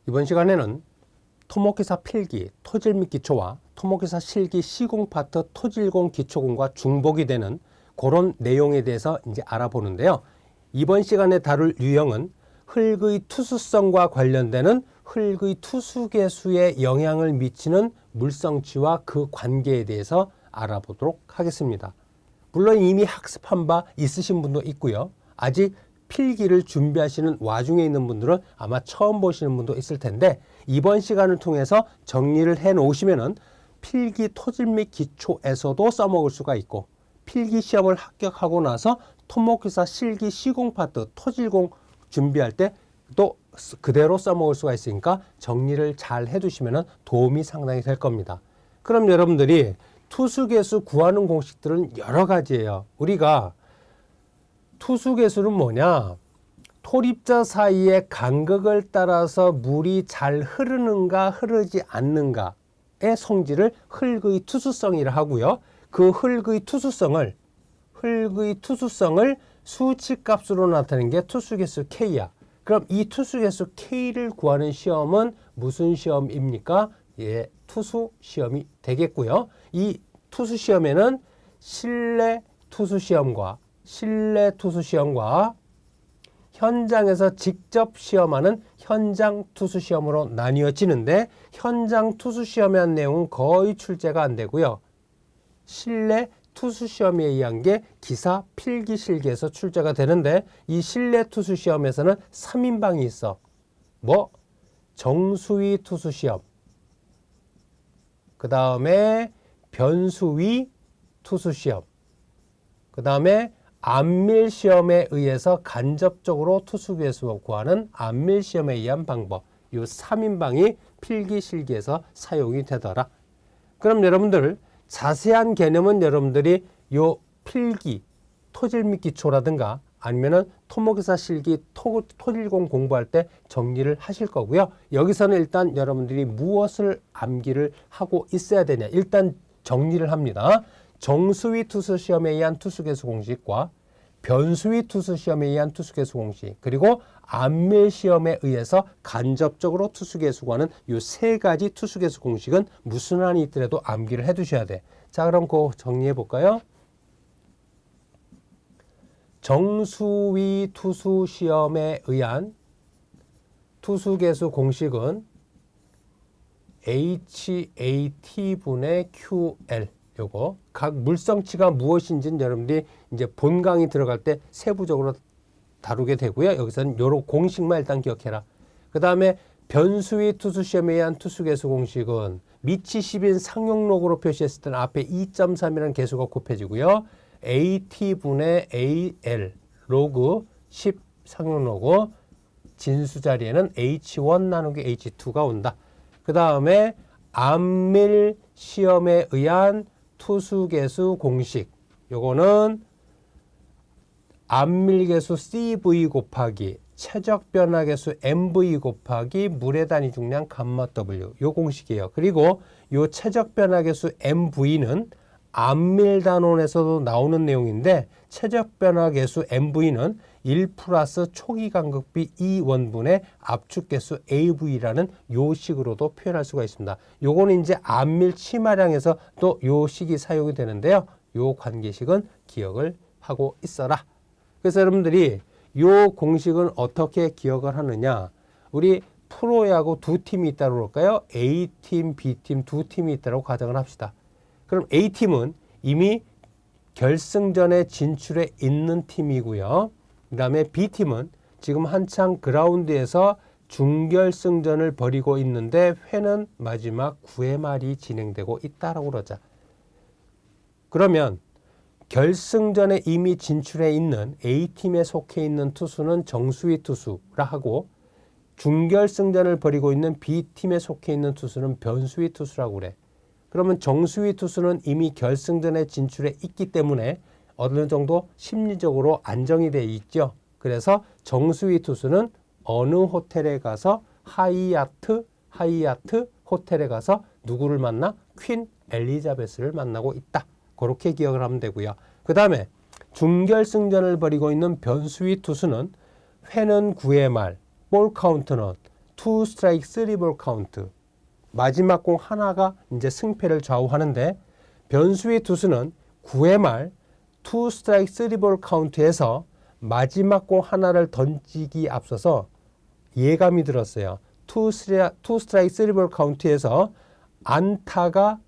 이번 시간에는 토목회사 필기, 토질 및 기초와 토목회사 실기 시공 파트 토질공 기초공과 중복이 되는 그런 내용에 대해서 이제 알아보는데요. 이번 시간에 다룰 유형은 흙의 투수성과 관련되는 흙의 투수계수에 영향을 미치는 물성치와 그 관계에 대해서 알아보도록 하겠습니다. 물론 이미 학습한 바 있으신 분도 있고요. 아직 필기를 준비하시는 와중에 있는 분들은 아마 처음 보시는 분도 있을 텐데, 이번 시간을 통해서 정리를 해 놓으시면은 필기 토질 및 기초에서도 써먹을 수가 있고, 필기 시험을 합격하고 나서 토목회사 실기 시공 파트 토질공 준비할 때 또 그대로 써먹을 수가 있으니까 정리를 잘 해두시면 도움이 상당히 될 겁니다. 그럼 여러분들이 투수계수 구하는 공식들은 여러 가지예요. 우리가 투수계수는 뭐냐? 토립자 사이의 간극을 따라서 물이 잘 흐르는가 흐르지 않는가의 성질을 흙의 투수성이라 하고요. 그 흙의 투수성을 수치값으로 나타내는 게 투수계수 K야. 그럼 이 투수계수 K를 구하는 시험은 무슨 시험입니까? 예, 투수 시험이 되겠고요. 이 투수 시험에는 실내 투수 시험과 현장에서 직접 시험하는 현장 투수 시험으로 나뉘어지는데, 현장 투수 시험에 한 내용은 거의 출제가 안 되고요. 실내 투수 시험에 의한 게 기사 필기 실기에서 출제가 되는데, 이 실내 투수 시험에서는 3인방이 있어. 정수위 투수 시험, 그 다음에 변수위 투수 시험, 그 다음에 안밀 시험에 의해서 간접적으로 투수계수 구하는 안밀 시험에 의한 방법, 이 3인방이 필기 실기에서 사용이 되더라. 그럼 여러분들 자세한 개념은 여러분들이 요 필기 토질 및 기초라든가 아니면은 토목회사 실기 토질공 공부할 때 정리를 하실 거고요. 여기서는 일단 여러분들이 무엇을 암기를 하고 있어야 되냐, 일단 정리를 합니다. 정수위 투수 시험에 의한 투수계수 공식과 변수위 투수 시험에 의한 투수계수 공식, 그리고 안밀 시험에 의해서 간접적으로 투수계수 구하는 이 세 가지 투수계수 공식은 무슨 한이 있더라도 암기를 해 두셔야 돼. 자, 그럼 그거 정리해 볼까요? 정수위 투수 시험에 의한 투수계수 공식은 HAT분의 QL. 요거 각 물성치가 무엇인지는 여러분들이 이제 본 강의 들어갈 때 세부적으로 다루게 되고요. 여기서는 요런 공식만 일단 기억해라. 그 다음에 변수위 투수 시험에 의한 투수계수 공식은 밑이 10인 상용로그로 표시했을 때는 앞에 2.3이라는 계수가 곱해지고요. AT분의 AL 로그 10 상용로그 진수 자리에는 H1 나누기 H2가 온다. 그 다음에 안밀 시험에 의한 투수계수 공식, 요거는 안밀계수 CV 곱하기 최적변화계수 MV 곱하기 물의 단위 중량 감마 W, 요 공식이에요. 그리고 요 최적변화계수 MV는 안밀단원에서도 나오는 내용인데, 최적변화계수 MV는 1 플러스 초기간극비 2원분의 압축계수 AV라는 요 식으로도 표현할 수가 있습니다. 요거는 이제 안밀 치마량에서 또 요 식이 사용이 되는데요. 요 관계식은 기억을 하고 있어라. 그래서 여러분들이 요 공식은 어떻게 기억을 하느냐, 우리 프로야구 두 팀이 있다고 그럴까요? A팀, B팀 두 팀이 있다고 가정을 합시다. 그럼 A팀은 이미 결승전에 진출해 있는 팀이고요. 그 다음에 B팀은 지금 한창 그라운드에서 준결승전을 벌이고 있는데 회는 마지막 9회 말이 진행되고 있다라고 그러자. 그러면 결승전에 이미 진출해 있는 A팀에 속해 있는 투수는 정수위 투수라 하고, 준결승전을 벌이고 있는 B팀에 속해 있는 투수는 변수위 투수라고 그래. 그러면 정수위 투수는 이미 결승전에 진출해 있기 때문에 어느 정도 심리적으로 안정이 돼 있죠. 그래서 정수위 투수는 어느 호텔에 가서 하이아트 호텔에 가서 누구를 만나? 퀸 엘리자베스를 만나고 있다. 그렇게 기억을 하면 되고요. 그 다음에 준결승전을 벌이고 있는 변수위 투수는 회는 9회 말, 볼 카운트는 2 스트라이크 3볼 카운트. 마지막 공 하나가 이제 승패를 좌우하는데 변수위 투수는 9회 말 2 스트라이크 3볼 카운트에서 마지막 공 하나를 던지기 앞서서 예감이 들었어요. 2 스트라이크 3볼 카운트에서 안타가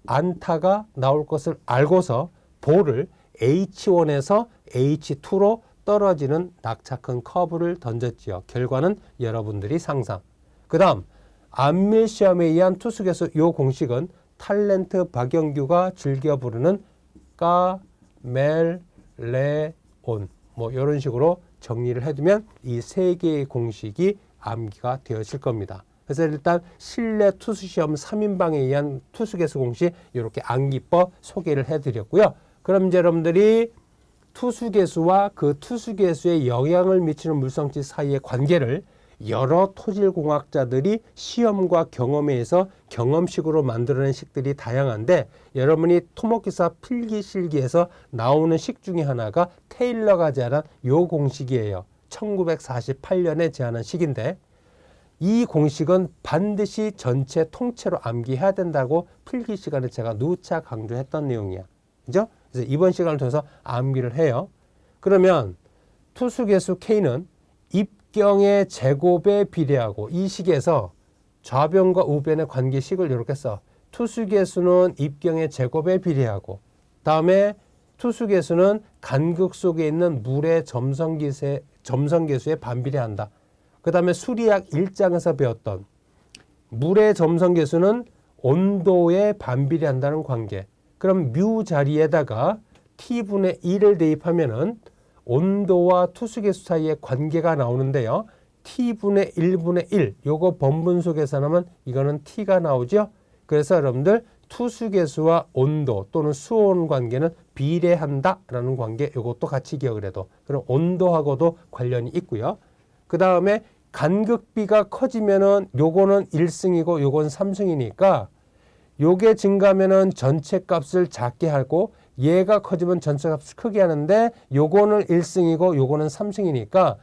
나올 것을 알고서 볼을 H1에서 H2로 떨어지는 낙차큰 커브를 던졌지요. 결과는 여러분들이 상상. 그 다음 안밀 시험에 의한 투수계수 요 공식은 탤런트 박영규가 즐겨 부르는 까멜레온 뭐 이런 식으로 정리를 해두면 이 세 개의 공식이 암기가 되어질 겁니다. 그래서 일단 실내 투수시험 3인방에 의한 투수계수 공식 이렇게 암기법 소개를 해드렸고요. 그럼 이제 여러분들이 투수계수와 그 투수계수에 영향을 미치는 물성치 사이의 관계를 여러 토질공학자들이 시험과 경험에 의해서 경험식으로 만들어낸 식들이 다양한데 여러분이 토목기사 필기실기에서 나오는 식 중에 하나가 테일러가 제안한 요 공식이에요. 1948년에 제안한 식인데 이 공식은 반드시 전체 통째로 암기해야 된다고 필기 시간에 제가 누차 강조했던 내용이야. 그죠? 그래서 이번 시간을 통해서 암기를 해요. 그러면 투수계수 K는 입경의 제곱에 비례하고 이 식에서 좌변과 우변의 관계식을 이렇게 써. 투수계수는 입경의 제곱에 비례하고 다음에 투수계수는 간극 속에 있는 물의 점성계수에 반비례한다. 그 다음에 수리학 1장에서 배웠던 물의 점성계수는 온도에 반비례한다는 관계. 그럼 뮤 자리에다가 t분의 1을 대입하면은 온도와 투수계수 사이의 관계가 나오는데요. t분의 1분의 1 요거 번분수 계산하면 이거는 t가 나오죠. 그래서 여러분들 투수계수와 온도 또는 수온 관계는 비례한다라는 관계 요것도 같이 기억을 해도 그럼 온도하고도 관련이 있고요. 그 다음에 간극비가 커지면은 요거는 1승이고 요건 3승이니까 요게 증가하면은 전체 값을 작게 하고 얘가 커지면 전체 값을 크게 하는데 요거는 1승이고 요거는 3승이니까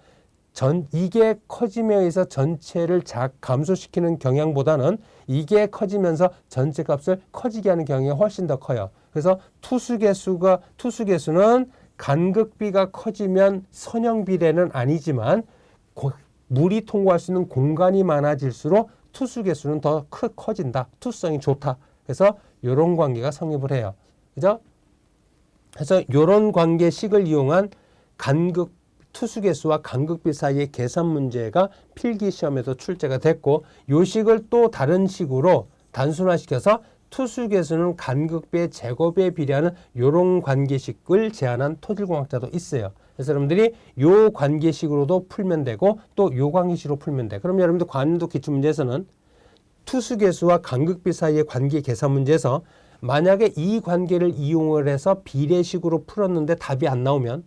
이게 커짐에 의해서 전체를 감소시키는 경향보다는 이게 커지면서 전체 값을 커지게 하는 경향이 훨씬 더 커요. 그래서 투수계수는 간극비가 커지면 선형비례는 아니지만 물이 통과할 수 있는 공간이 많아질수록 투수계수는 더 커진다. 투성이 좋다. 그래서 이런 관계가 성립을 해요. 그죠? 그래서 이런 관계식을 이용한 투수계수와 간극비 사이의 계산 문제가 필기시험에서 출제가 됐고 이 식을 또 다른 식으로 단순화시켜서 투수계수는 간극비의 제곱에 비례하는 이런 관계식을 제안한 토질공학자도 있어요. 그래서 여러분들이 요 관계식으로도 풀면 되고 또 요 관계식으로 풀면 돼. 그럼 여러분들 관도 기출문제에서는 투수계수와 간극비 사이의 관계 계산 문제에서 만약에 이 관계를 이용을 해서 비례식으로 풀었는데 답이 안 나오면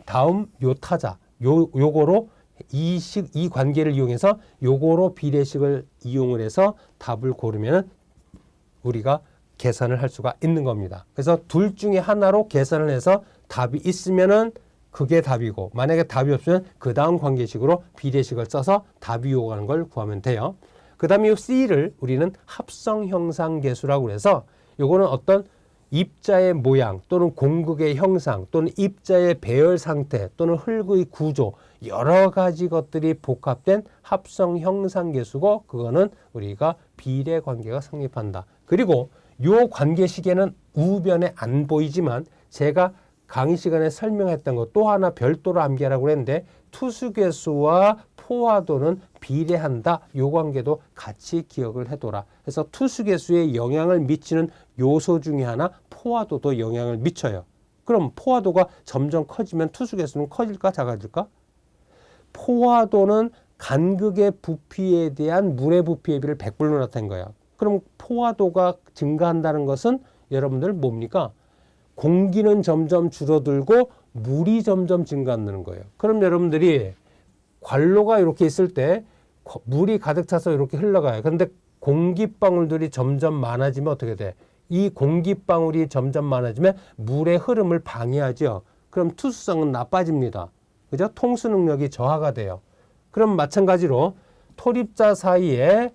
다음 요 타자 요거로 이 관계를 이용해서 요거로 비례식을 이용을 해서 답을 고르면 우리가 계산을 할 수가 있는 겁니다. 그래서 둘 중에 하나로 계산을 해서 답이 있으면은 그게 답이고 만약에 답이 없으면 그 다음 관계식으로 비례식을 써서 답이 요구하는 걸 구하면 돼요. 그 다음에 이 C를 우리는 합성형상계수라고 해서 요거는 어떤 입자의 모양 또는 공극의 형상 또는 입자의 배열 상태 또는 흙의 구조 여러 가지 것들이 복합된 합성형상계수고 그거는 우리가 비례관계가 성립한다. 그리고 요 관계식에는 우변에 안 보이지만 제가 강의 시간에 설명했던 것 또 하나 별도로 암기하라고 했는데 투수계수와 포화도는 비례한다. 요 관계도 같이 기억을 해둬라. 그래서 투수계수에 영향을 미치는 요소 중에 하나 포화도도 영향을 미쳐요. 그럼 포화도가 점점 커지면 투수계수는 커질까 작아질까? 포화도는 간극의 부피에 대한 물의 부피의 비를 100분로 나타낸 거예요. 그럼 포화도가 증가한다는 것은 여러분들 뭡니까? 공기는 점점 줄어들고 물이 점점 증가한다는 거예요. 그럼 여러분들이 관로가 이렇게 있을 때 물이 가득 차서 이렇게 흘러가요. 그런데 공기방울들이 점점 많아지면 어떻게 돼? 이 공기방울이 점점 많아지면 물의 흐름을 방해하죠. 그럼 투수성은 나빠집니다. 그죠? 통수 능력이 저하가 돼요. 그럼 마찬가지로 토립자 사이에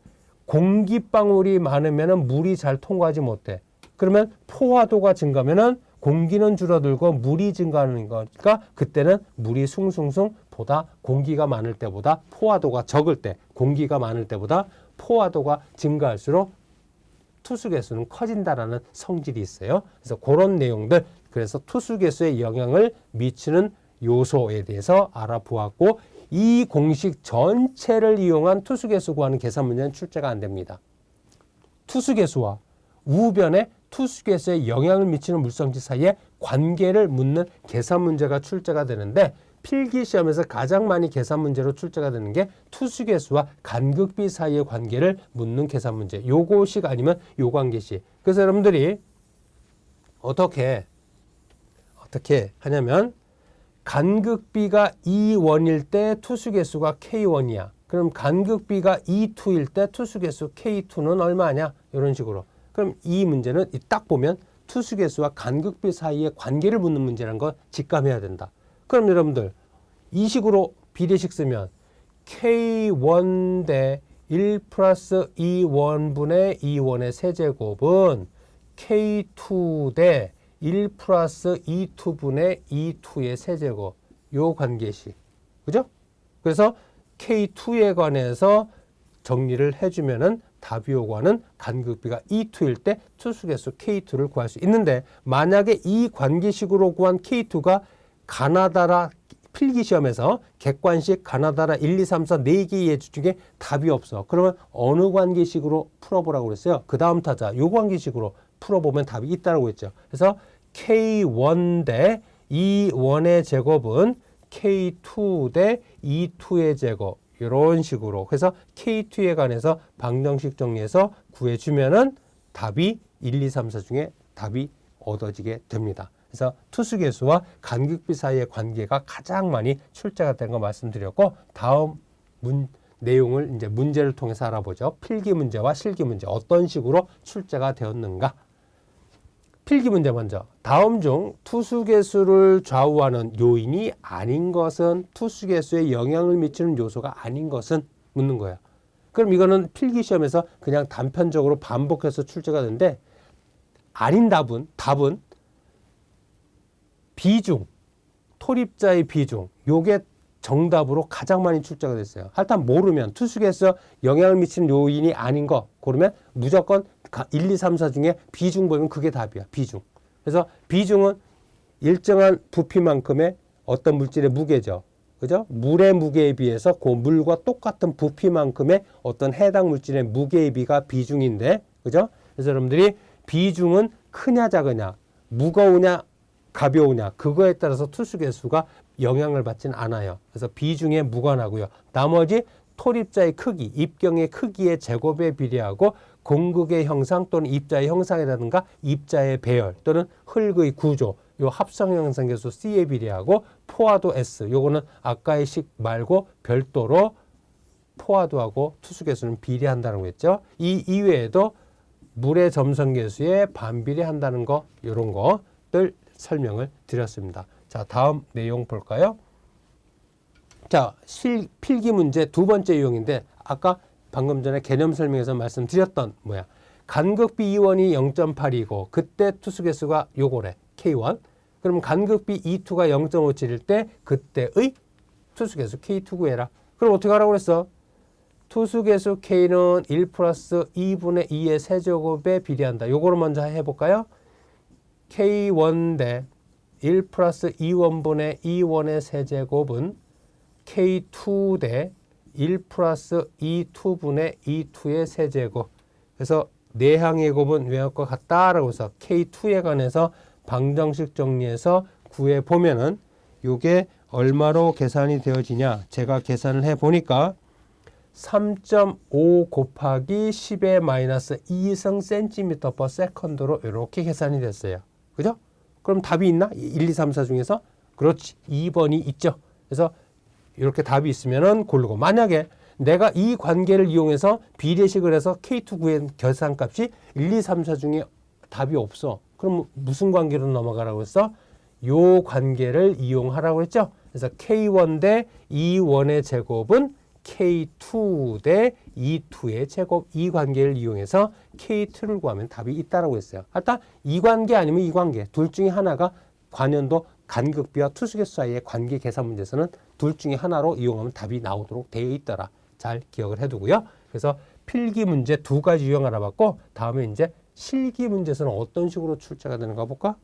공기방울이 많으면 물이 잘 통과하지 못해. 그러면 포화도가 증가하면 공기는 줄어들고 물이 증가하는 거니까 그때는 물이 숭숭숭 보다 공기가 많을 때보다 포화도가 적을 때, 공기가 많을 때보다 포화도가 증가할수록 투수 개수는 커진다라는 성질이 있어요. 그래서 그런 내용들, 그래서 투수 개수에 영향을 미치는 요소에 대해서 알아보았고, 이 공식 전체를 이용한 투수 개수 구하는 계산 문제는 출제가 안 됩니다. 투수 개수와 우변의 투수 개수에 영향을 미치는 물성지 사이의 관계를 묻는 계산 문제가 출제가 되는데, 필기 시험에서 가장 많이 계산 문제로 출제가 되는 게 투수 개수와 간극비 사이의 관계를 묻는 계산 문제. 요거식 아니면 요관계식. 그래서 여러분들이 어떻게 하냐면, 간극비가 E1일 때 투수 개수가 K1이야. 그럼 간극비가 E2일 때 투수 개수 K2는 얼마냐? 이런 식으로. 그럼 이 문제는 딱 보면 투수 개수와 간극비 사이의 관계를 묻는 문제라는 거 직감해야 된다. 그럼 여러분들 이 식으로 비례식 쓰면 K1 대 1 플러스 E1분의 E1의 세제곱은 K2 대 1 플러스 E2분의 E2의 세제곱. 요 관계식. 그죠? 그래서 K2에 관해서 정리를 해주면은 답이 오고하는 간극비가 E2일 때 투수 개수 K2를 구할 수 있는데, 만약에 이 관계식으로 구한 K2가 가나다라 필기 시험에서 객관식 가나다라 1, 2, 3, 4 4개의 예주 중에 답이 없어. 그러면 어느 관계식으로 풀어보라고 그랬어요? 그 다음 타자 요 관계식으로 풀어보면 답이 있다고 했죠. 그래서 K1 대 E1의 제곱은 K2 대 E2의 제곱. 이런 식으로. 그래서 K2에 관해서 방정식 정리해서 구해주면은 답이 1, 2, 3, 4 중에 답이 얻어지게 됩니다. 그래서 투수 개수와 간극비 사이의 관계가 가장 많이 출제가 된 거 말씀드렸고, 다음 내용을 이제 문제를 통해서 알아보죠. 필기 문제와 실기 문제 어떤 식으로 출제가 되었는가. 필기 문제 먼저. 다음 중 투수 개수를 좌우하는 요인이 아닌 것은, 투수 개수에 영향을 미치는 요소가 아닌 것은 묻는 거예요. 그럼 이거는 필기 시험에서 그냥 단편적으로 반복해서 출제가 되는데, 아닌 답은 비중, 토립자의 비중, 요게 정답으로 가장 많이 출제가 됐어요. 하여튼 모르면 투수 개수에 영향을 미치는 요인이 아닌 거 고르면 무조건 1, 2, 3, 4 중에 비중 보면 그게 답이야. 비중. 그래서 비중은 일정한 부피만큼의 어떤 물질의 무게죠. 그죠? 물의 무게에 비해서 그 물과 똑같은 부피만큼의 어떤 해당 물질의 무게의 비가 비중인데, 그죠? 그래서 여러분들이 비중은 크냐 작으냐, 무거우냐 가벼우냐, 그거에 따라서 투수 개수가 영향을 받지는 않아요. 그래서 비중에 무관하고요. 나머지 토립자의 크기, 입경의 크기의 제곱에 비례하고 공극의 형상 또는 입자의 형상이라든가 입자의 배열 또는 흙의 구조, 요 합성 형상계수 C에 비례하고 포화도 S, 요거는 아까의 식 말고 별도로 포화도하고 투수계수는 비례한다는 거 했죠. 이 이외에도 물의 점성계수에 반비례한다는 거, 요런 것들 설명을 드렸습니다. 자, 다음 내용 볼까요? 자, 필기 문제 두 번째 유형인데, 아까 방금 전에 개념 설명에서 말씀드렸던 간극비 E1이 0.8이고 그때 투수 개수가 요거래. K1. 그럼 간극비 E2가 0.57일 때 그때의 투수 개수 K2 구해라. 그럼 어떻게 하라고 그랬어? 투수 개수 K는 1 플러스 2분의 2의 세제곱에 비례한다. 요거를 먼저 해볼까요? K1 대 1 플러스 2원분의 2원의 세제곱은 K2 대 1 플러스 2분의 2의 세제곱. 그래서 내항의 곱은 외할 것 같다라고 해서 K2에 관해서 방정식 정리해서 구해보면은 요게 얼마로 계산이 되어지냐. 제가 계산을 해보니까 3.5 곱하기 10의 마이너스 2성 센티미터 퍼 세컨드로 이렇게 계산이 됐어요. 그죠? 그럼 답이 있나? 1, 2, 3, 4 중에서? 그렇지. 2번이 있죠. 그래서 이렇게 답이 있으면은 고르고, 만약에 내가 이 관계를 이용해서 비례식을 해서 K2 구한 계산값이 1, 2, 3, 4 중에 답이 없어. 그럼 무슨 관계로 넘어가라고 했어? 요 관계를 이용하라고 했죠. 그래서 K1 대 E1의 제곱은 K2 대 E2의 제곱, 이 관계를 이용해서 K2를 구하면 답이 있다라고 했어요. 일단 이 관계 아니면 이 관계 둘 중에 하나가 관연도 간극비와 투수계수 사이의 관계 계산 문제에서는 둘 중에 하나로 이용하면 답이 나오도록 되어 있더라. 잘 기억을 해두고요. 그래서 필기 문제 두 가지 유형 알아봤고, 다음에 이제 실기 문제에서는 어떤 식으로 출제가 되는가 볼까?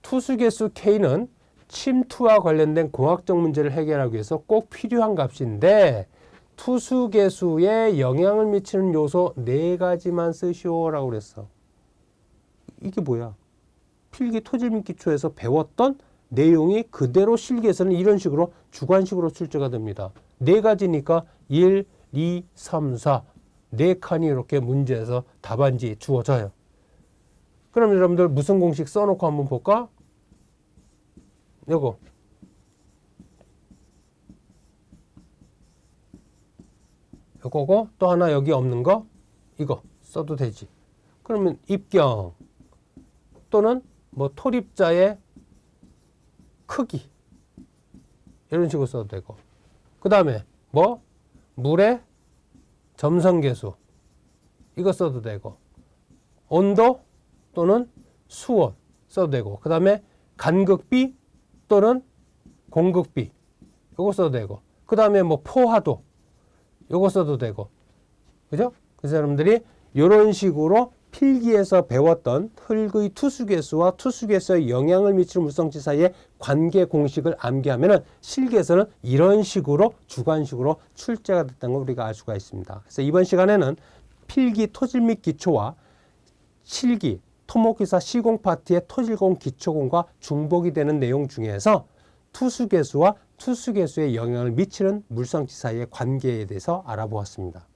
투수계수 K는 침투와 관련된 공학적 문제를 해결하기 위해서 꼭 필요한 값인데, 투수계수에 영향을 미치는 요소 4가지만 쓰시오라고 그랬어. 이게 뭐야? 필기 토질 및 기초에서 배웠던 내용이 그대로 실기에서는 이런 식으로 주관식으로 출제가 됩니다. 4가지니까 1, 2, 3, 4 4칸이 이렇게 문제에서 답안지 주어져요. 그럼 여러분들 무슨 공식 써놓고 한번 볼까? 요거 요거고, 또 하나 여기 없는 거 이거 써도 되지. 그러면 입경 또는 뭐 토립자의 크기 이런 식으로 써도 되고, 그 다음에 뭐 물의 점성계수 이거 써도 되고, 온도 또는 수온 써도 되고, 그 다음에 간극비 또는 공극비 이거 써도 되고, 그 다음에 뭐 포화도 이거 써도 되고, 그죠? 그래서 여러분들이 이런 식으로 필기에서 배웠던 흙의 투수계수와 투수계수의 영향을 미치는 물성치 사이의 관계 공식을 암기하면은 실기에서는 이런 식으로 주관식으로 출제가 됐다는 걸 우리가 알 수가 있습니다. 그래서 이번 시간에는 필기 토질 및 기초와 실기 토목기사 시공 파트의 토질공 기초공과 중복이 되는 내용 중에서 투수계수와 투수계수의 영향을 미치는 물성치 사이의 관계에 대해서 알아보았습니다.